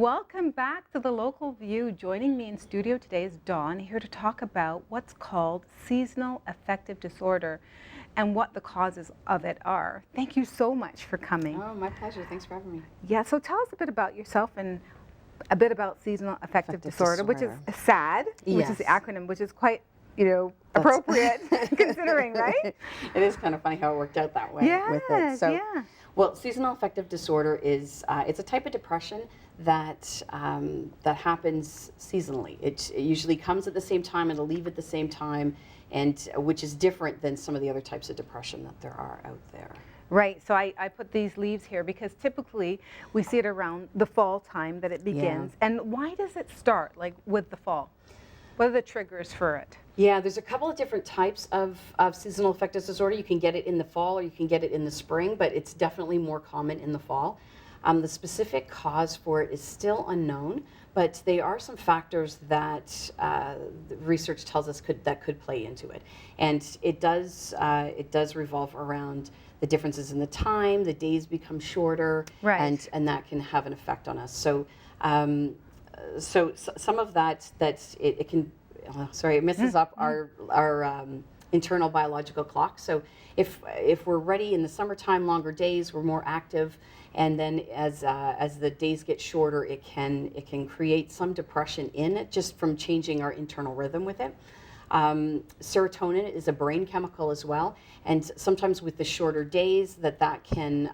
Welcome back to the Local View. Joining me in studio today is Dawn, here to talk about what's called seasonal affective disorder and what the causes of it are. Thank you so much for coming. Oh, my pleasure. Thanks for having me. Yeah, so tell us a bit about yourself and a bit about seasonal affective disorder, which is SAD, which is the acronym, which is quite, appropriate considering, right? It is kind of funny how it worked out that way with it. So, well, seasonal affective disorder is it's a type of depression that that happens seasonally. It usually comes at the same time and it'll leave at the same time, and which is different than some of the other types of depression that there are out there. Right, so I put these leaves here because typically we see it around the fall time that it begins. Yeah. And why does it start, like, with the fall? What are the triggers for it? Yeah, there's a couple of different types of seasonal affective disorder. You can get it in the fall or you can get it in the spring, but it's definitely more common in the fall. The specific cause for it is still unknown, but there are some factors that the research tells us could play into it. And it does revolve around the differences in the time, the days become shorter, right, and that can have an effect on us. So so some of that it can, it messes up our internal biological clock. So if we're ready in the summertime, longer days, we're more active, and then as the days get shorter, it can create some depression in it just from changing our internal rhythm with it. Serotonin is a brain chemical as well, and sometimes with the shorter days that can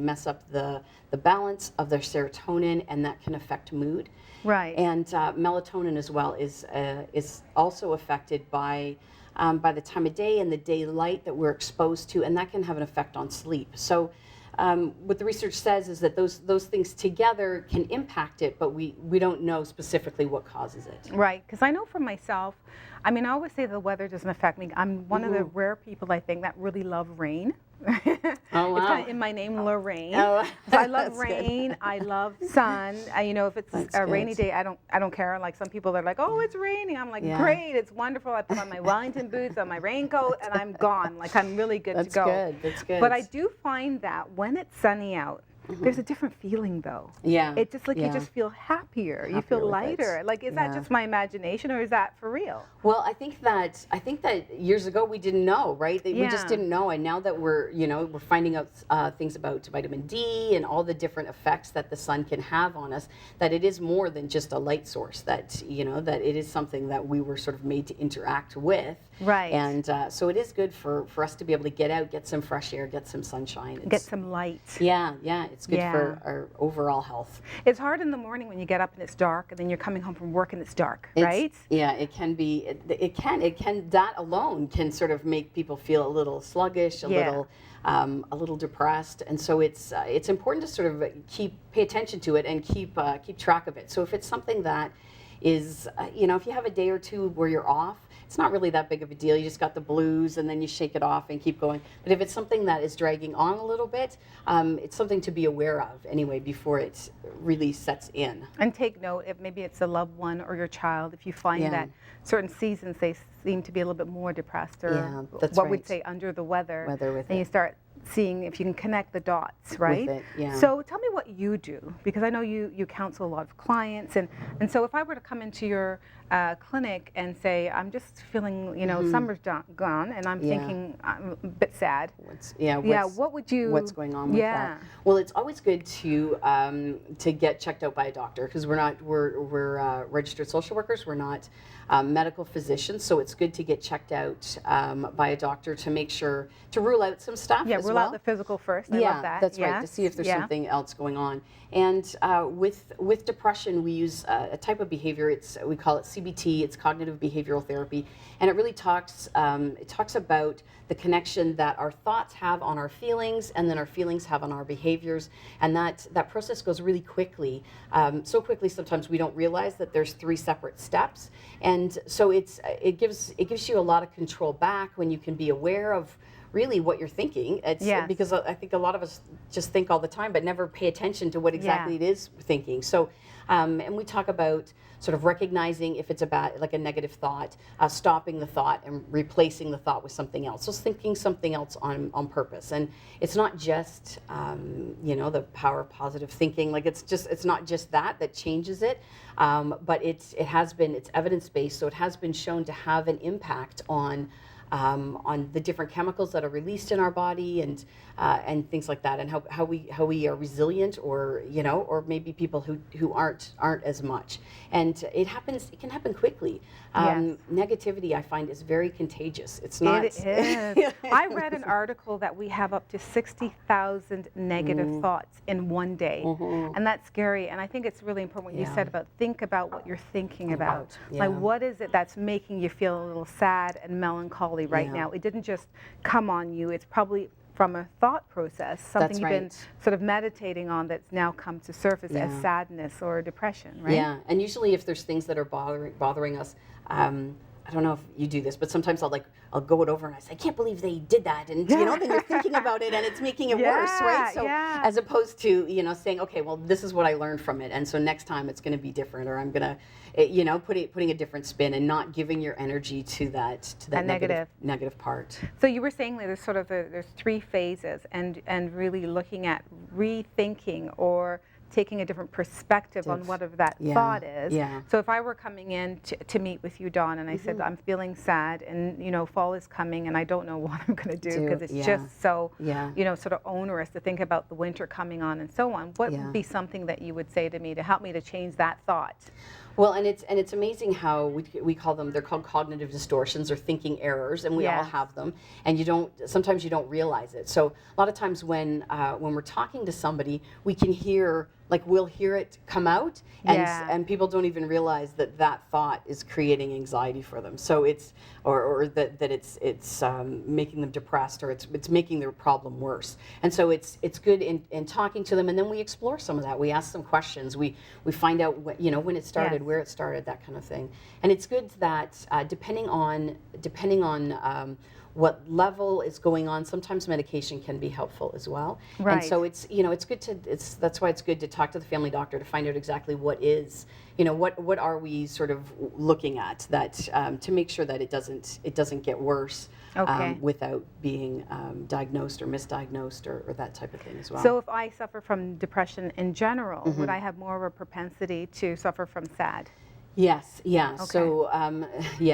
mess up the balance of their serotonin, and that can affect mood. Right. And melatonin as well is also affected by the time of day and the daylight that we're exposed to, and that can have an effect on sleep. So what the research says is that those things together can impact it, but we don't know specifically what causes it. Right, because I know for myself, I mean, I always say the weather doesn't affect me. I'm one of the rare people, I think, that really love rain. Oh, wow. It's kind of in my name, Loraine. Oh, so I love rain. Good. I love sun. If it's a rainy day, I don't care. Like some people, they're like, "Oh, it's raining." I'm like, "Great, it's wonderful." I put on my Wellington boots, on my raincoat, and I'm gone. Like I'm really good to go. That's good. That's good. But I do find that when it's sunny out, there's a different feeling though. Yeah. It just you just feel happier. You feel lighter. Like is that just my imagination or is that for real? Well, I think that years ago we didn't know, right? We just didn't know, and now that we're finding out things about vitamin D and all the different effects that the sun can have on us, that it is more than just a light source. That that it is something that we were sort of made to interact with. Right. And so it is good for us to be able to get out, get some fresh air, get some sunshine. Get some light. Yeah. It's good for our overall health. It's hard in the morning when you get up and it's dark, and then you're coming home from work and it's dark, right? Yeah, it can be. It can. That alone can sort of make people feel a little sluggish, a little depressed, and so it's important to sort of pay attention to it and keep track of it. So if it's something that is, if you have a day or two where you're off, it's not really that big of a deal. You just got the blues and then you shake it off and keep going. But if it's something that is dragging on a little bit, it's something to be aware of anyway before it really sets in. And take note, if maybe it's a loved one or your child, if you find that certain seasons they seem to be a little bit more depressed or what we'd say under the weather, then you start seeing if you can connect the dots, right? With it, yeah. So tell me what you do, because I know you counsel a lot of clients, and so if I were to come into your clinic and say, I'm just feeling, summer's gone, and I'm thinking I'm a bit sad. What would you? What's going on with that? Well, it's always good to get checked out by a doctor, because we're registered social workers. We're not medical physicians, so it's good to get checked out by a doctor to make sure to rule out some stuff. Yeah, rule out the physical first. I love that. That's right. To see if there's something else going on. And with depression, we use a type of behavior. We call it CBT. It's cognitive behavioral therapy, and it really talks about the connection that our thoughts have on our feelings, and then our feelings have on our behaviors, and that process goes really quickly. So quickly sometimes we don't realize that there's 3 separate steps, and so it gives you a lot of control back when you can be aware of really what you're thinking. Because I think a lot of us just think all the time but never pay attention to what exactly it is thinking. So and we talk about sort of recognizing if it's like a negative thought, stopping the thought and replacing the thought with something else. So thinking something else on purpose. And it's not just, the power of positive thinking. Like it's not just that changes it, but it's evidence-based. So it has been shown to have an impact on the different chemicals that are released in our body and things like that, and how we are resilient, or maybe people who aren't as much. And it can happen quickly. Yes. Negativity, I find, is very contagious. It's not. It is. I read an article that we have up to 60,000 negative thoughts in one day, and that's scary. And I think it's really important what you said about think about what you're thinking about. Yeah. Like, what is it that's making you feel a little sad and melancholy right now? It didn't just come on you. It's probably from a thought process, something you've been sort of meditating on that's now come to surface as sadness or depression, right? Yeah, and usually if there's things that are bothering us, I don't know if you do this, but sometimes I'll go it over and I say, I can't believe they did that, and then you're thinking about it and it's making it worse, right? So as opposed to saying, okay, well, this is what I learned from it, and so next time it's going to be different, or I'm going to, putting a different spin and not giving your energy to that negative part. So you were saying that there's three phases, and really looking at rethinking or taking a different perspective on whatever that thought is. So if I were coming in to meet with you, Dawn, and I said, I'm feeling sad, and fall is coming, and I don't know what I'm going to do because it's just so sort of onerous to think about the winter coming on and so on. What would be something that you would say to me to help me to change that thought? Well, and it's amazing how we call them, they're called cognitive distortions or thinking errors, and we all have them, and sometimes you don't realize it. So a lot of times when we're talking to somebody, we can hear, we'll hear it come out, and people don't even realize that thought is creating anxiety for them. So it's, or that it's making them depressed, or it's making their problem worse. And so it's good in talking to them, and then we explore some of that. We ask them questions. We find out when it started, where it started, that kind of thing. And it's good that depending on what level is going on, sometimes medication can be helpful as well. Right. And so it's good that's why it's good to talk to the family doctor to find out exactly what is, what are we sort of looking at that to make sure that it doesn't get worse without being diagnosed or misdiagnosed or that type of thing as well. So if I suffer from depression in general, would I have more of a propensity to suffer from SAD? Yes, yeah. Okay.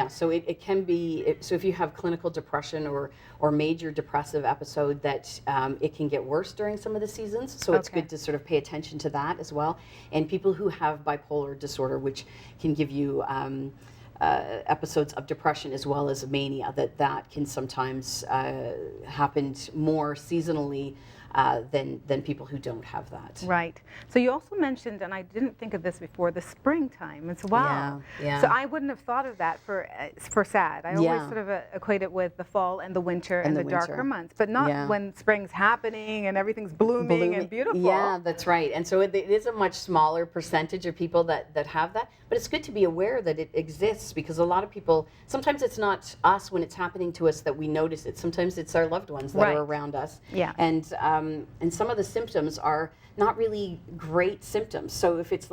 So it can be, so if you have clinical depression or major depressive episode, that it can get worse during some of the seasons. So it's good to sort of pay attention to that as well. And people who have bipolar disorder, which can give you episodes of depression as well as mania, that can sometimes happen more seasonally than people who don't have that. Right. So you also mentioned, and I didn't think of this before, the springtime as well. Yeah. So I wouldn't have thought of that for SAD. I always sort of equate it with the fall and the winter and the darker months, but not when spring's happening and everything's blooming and beautiful. Yeah, that's right. And so it is a much smaller percentage of people that have that, but it's good to be aware that it exists, because a lot of people, sometimes it's not us when it's happening to us that we notice it. Sometimes it's our loved ones that are around us. Yeah. And some of the symptoms are not really great symptoms. So if it's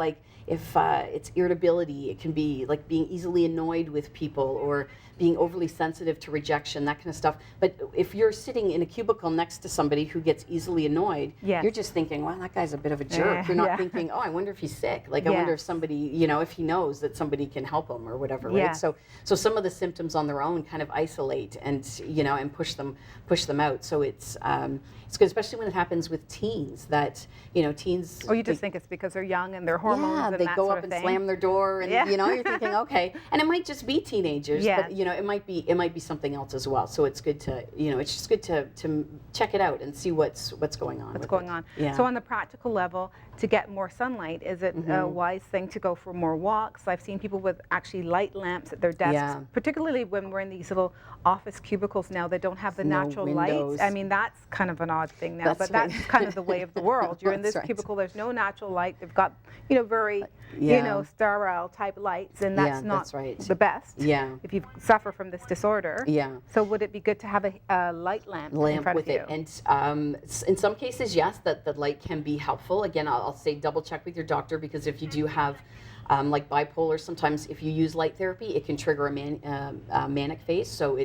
it's irritability, it can be like being easily annoyed with people, or being overly sensitive to rejection, that kind of stuff. But if you're sitting in a cubicle next to somebody who gets easily annoyed, you're just thinking, well, that guy's a bit of a jerk. You're not thinking, oh, I wonder if he's sick. I wonder if somebody, if he knows that somebody can help him or whatever, right? So some of the symptoms on their own kind of isolate and push them out. So it's good, especially when it happens with teens, that teens. Or you just think it's because they're young and their hormones and they that go sort up of and thing. slam their door, and you're thinking, okay, and it might just be teenagers, but it might be something else as well. So it's good to it's just good to check it out and see what's going on. What's going on? Yeah. So on the practical level, to get more sunlight, is it a wise thing to go for more walks? I've seen people with actually light lamps at their desks, particularly when we're in these little office cubicles now that don't have the natural windows. lights. I mean, that's kind of an odd thing now, but that's kind of the way of the world. You're in this cubicle, there's no natural light. They've got, very, sterile type lights, and that's not the best if you suffer from this disorder. Yeah. So would it be good to have a light lamp in front with of you? it? And in some cases, yes, that the light can be helpful. Again, I'll say double check with your doctor, because if you do have Like bipolar, sometimes if you use light therapy, it can trigger a manic phase. So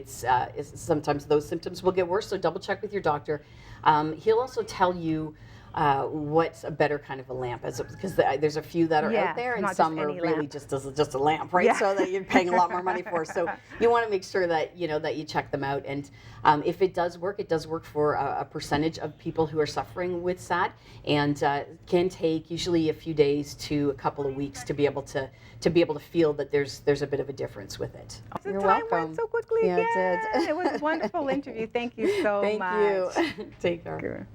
sometimes those symptoms will get worse. So double check with your doctor. He'll also tell you what's a better kind of a lamp, because there's a few that are out there, and some are really just a lamp, right? So that you're paying a lot more money for. So you want to make sure that that you check them out, and if it does work for a percentage of people who are suffering with SAD, and can take usually a few days to a couple of weeks to be able to feel that there's a bit of a difference with it. You're welcome. Time went so quickly. Yeah, it did. It was a wonderful interview. Thank you so much. Thank you. Take care.